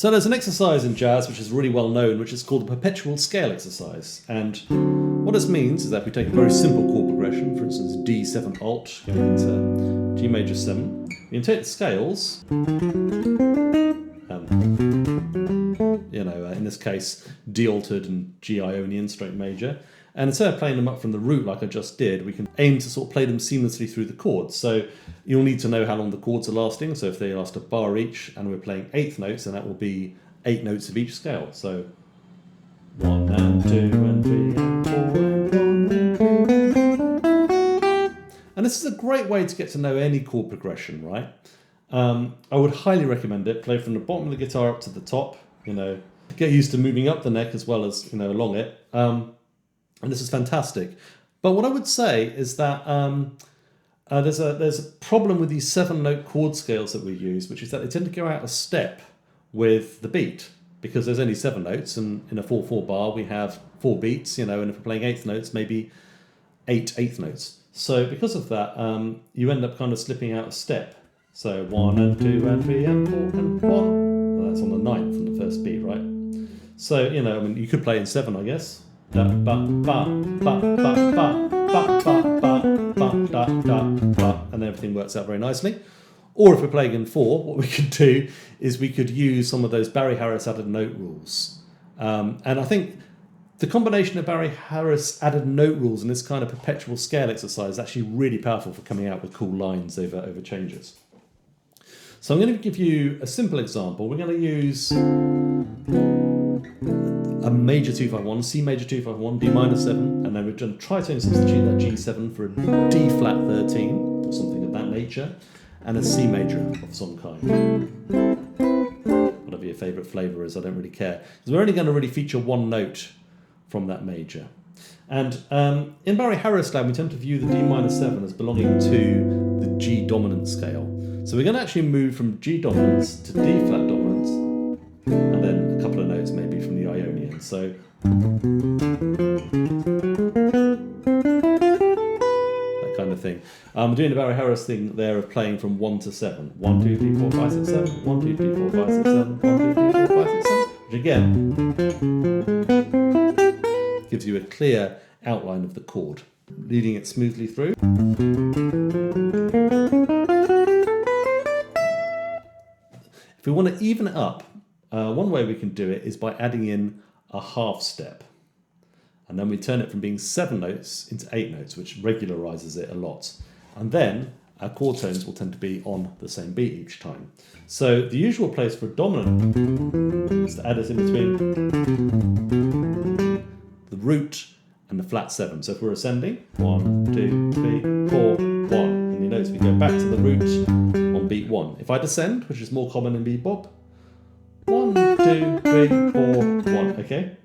So there's an exercise in jazz which is really well known, which is called the Perpetual scale exercise. And what this means is that we take a very simple chord progression, for instance D7 alt going into G major 7. You can take the scales, in this case D altered and G Ionian straight major. And instead of playing them up from the root like I just did, we can aim to sort of play them seamlessly through the chords. So you'll need to know how long the chords are lasting. So if they last a bar each and we're playing eighth notes, then that will be 8 notes of each scale. So 1 and 2 and 3 and 4 and 1 and 2. And this is a great way to get to know any chord progression, right? I would highly recommend it. Play from the bottom of the guitar up to the top. Get used to moving up the neck as well as along it. And this is fantastic. But what I would say is that there's a problem with these 7-note chord scales that we use, which is that they tend to go out of step with the beat, because there's only 7 notes, and in a 4/4 bar we have 4 beats, and if we're playing eighth notes, maybe 8 eighth notes. So because of that, you end up kind of slipping out of step. So 1 and 2 and 3 and 4 and 1. Well, that's on the 9th from the first beat, right? So, you could play in 7, I guess. Da, ba, ba, ba, ba, ba, ba, ba, ba, ba, da, da, ba, and everything works out very nicely. Or if we're playing in 4, what we could do is we could use some of those Barry Harris added note rules. And I think the combination of Barry Harris added note rules and this kind of perpetual scale exercise is actually really powerful for coming out with cool lines over changes. So I'm going to give you a simple example. We're going to use a major 251, C major 251, D minor 7, and then we've done tritone substitute that G7 for a D flat 13 or something of that nature, and a C major of some kind. Whatever your favourite flavour is, I don't really care. Because we're only going to really feature one note from that major. And in Barry Harris land, we tend to view the D minor 7 as belonging to the G dominant scale. So we're going to actually move from G dominance to D flat dominance, and then a couple of notes maybe from the Ionian. So that kind of thing. I'm doing the Barry Harris thing there of playing from 1 to 7. 1, 2, 3, 4, 5, 6, 7. 1, 2, 3, 4, 5, 6, 7. 1, 2, 3, 4, 5, 6, 7. Which again gives you a clear outline of the chord, leading it smoothly through. If we want to even it up, one way we can do it is by adding in a half step. And then we turn it from being 7 notes into 8 notes, which regularizes it a lot. And then our chord tones will tend to be on the same beat each time. So the usual place for a dominant is to add it in between the root and the flat 7. So if we're ascending, 1, 2, 3, 4, 1. And you notice we go back to the root on beat 1. If I descend, which is more common in bebop, 1, 2, 3, 4, 1, okay?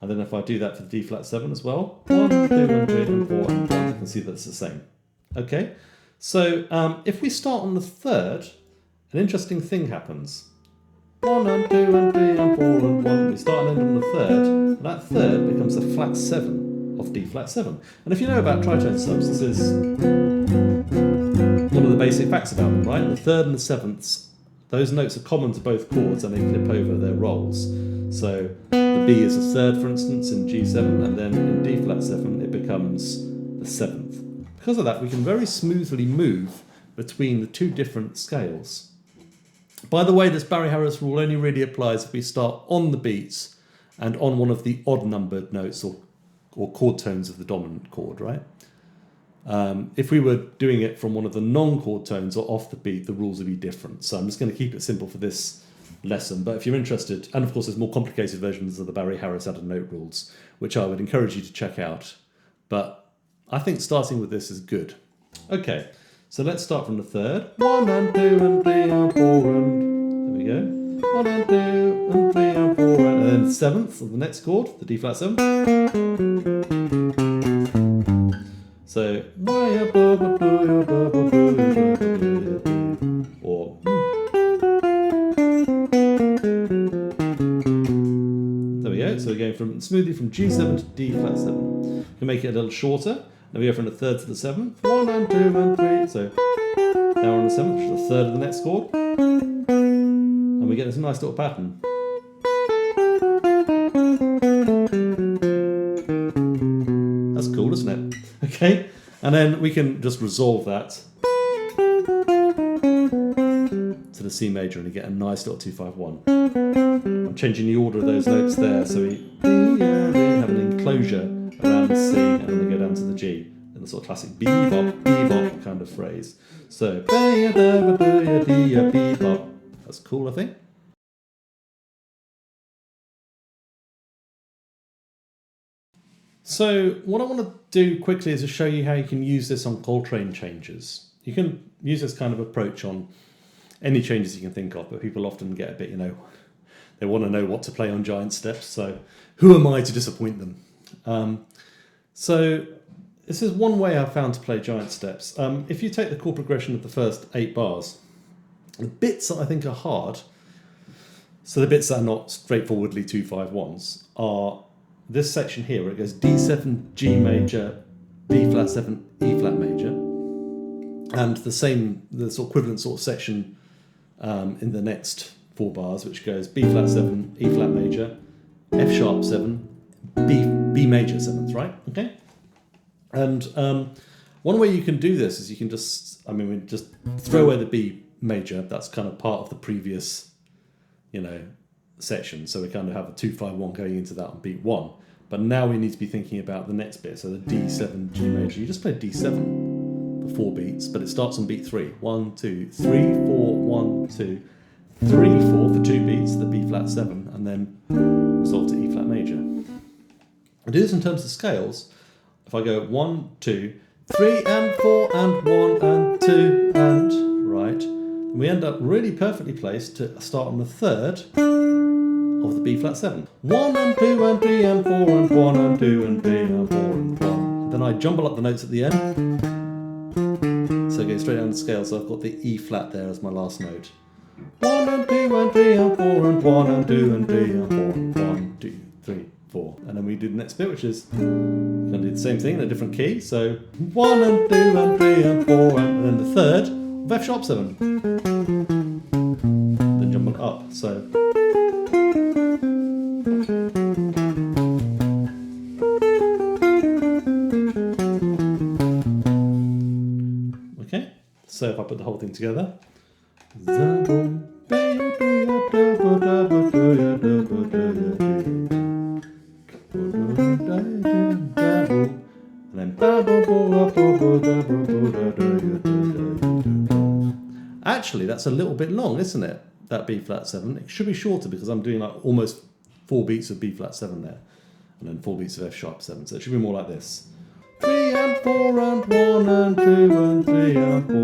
And then if I do that for the D flat 7 as well, 1, 2, and 3, and 4, and 1, you can see that it's the same. Okay? So if we start on the 3rd, an interesting thing happens. 1 and 2 and 3 and 4 and 1. We start and end on the 3rd, and that 3rd becomes the flat 7 of D flat 7. And if you know about tritone subs, this is one of the basic facts about them, right? The 3rd and the 7ths, those notes are common to both chords and they flip over their roles. So the B is a 3rd, for instance, in G7, and then in D flat 7 it becomes the 7th. Because of that, we can very smoothly move between the 2 different scales. By the way, this Barry Harris rule only really applies if we start on the beats and on one of the odd numbered notes or chord tones of the dominant chord, right? If we were doing it from one of the non-chord tones or off the beat, the rules would be different. So I'm just going to keep it simple for this lesson. But if you're interested, and of course there's more complicated versions of the Barry Harris added note rules, which I would encourage you to check out. But I think starting with this is good. Okay, so let's start from the 3rd. 1 and 2 and 3 and 4 and... There we go. 1 and 2 and 3 and 4 and then the 7th of the next chord, the D flat 7. So, or there we go. So we're going smoothly from G7 to D flat 7. We can make it a little shorter. Then we go from the 3rd to the 7th. 1 and 2 and 3. So now we're on the 7th, which is the 3rd of the next chord. And And we get this nice little pattern. That's cool, isn't it? Okay, and then we can just resolve that to the C major and you get a nice little 2-5-1. I'm changing the order of those notes there, so we have an enclosure around the C and then we go down to the G in the sort of classic bebop kind of phrase. So bebop. That's cool, I think. So what I want to do quickly is to show you how you can use this on Coltrane changes. You can use this kind of approach on any changes you can think of, but people often get a bit, they want to know what to play on giant steps, so who am I to disappoint them? So this is one way I've found to play giant steps. If you take the chord progression of the first 8 bars, the bits that I think are hard, so the bits that are not straightforwardly 2-5-1s, are this section here where it goes D7, G major, B flat 7, E flat major, and the sort of equivalent sort of section in the next 4 bars, which goes B flat 7, E flat major, F sharp 7, B major 7th, right? Okay. And one way you can do this is you can just throw away the B major. That's kind of part of the previous, section. So we kind of have a 2-5-1 going into that on beat 1. But now we need to be thinking about the next bit. So the D7, G major. You just play D7 for 4 beats, but it starts on beat 3. 1, 2, 3, 4, 1, 2, 3, 4 for 2 beats, the B flat 7, and then resolve to E flat major. I do this in terms of scales. If I go 1, 2, 3 and 4 and 1 and 2 and right, and we end up really perfectly placed to start on the 3rd of the B flat 7. 1 and 2 and 3 and 4 and 1 and 2 and 3 and 4 and 1. And then I jumble up the notes at the end. So I go straight down the scale, so I've got the E flat there as my last note. 1 and 2 and 3 and 4 and 1 and 2 and 3 and 4 and 1, 2, 3, 4. And then we do the next bit, which is going to do the same thing in a different key. So 1 and 2 and 3 and 4 and then the 3rd of F sharp 7. Then jumble it up. So okay. So if I put the whole thing together. Actually, that's a little bit long, isn't it? That B flat 7. It should be shorter because I'm doing like almost 4 beats of B flat 7 there, and then 4 beats of F sharp 7. So it should be more like this: 3 and 4 and 1 and 2 and 3 and 4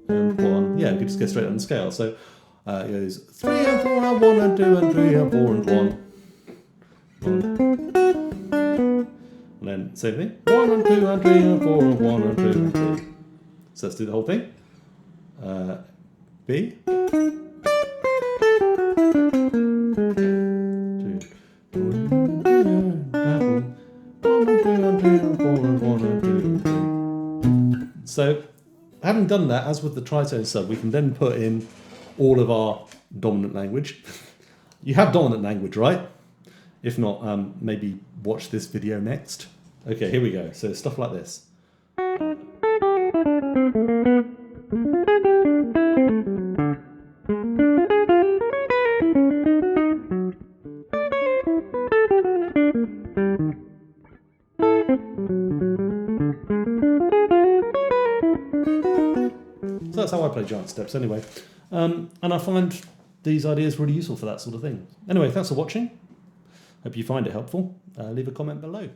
and 1. Yeah, we could just go straight on the scale. So it goes 3 and 4 and 1 and 2 and 3 and 4 and 1. And then same thing: 1 and 2 and 3 and 4 and 1 and 2 and 3. So let's do the whole thing. B. 2. So, having done that, as with the tritone sub, we can then put in all of our dominant language. You have dominant language, right? If not, maybe watch this video next. Okay, here we go. So stuff like this. So that's how I play giant steps anyway. And I find these ideas really useful for that sort of thing. Anyway, thanks for watching. Hope you find it helpful. Leave a comment below.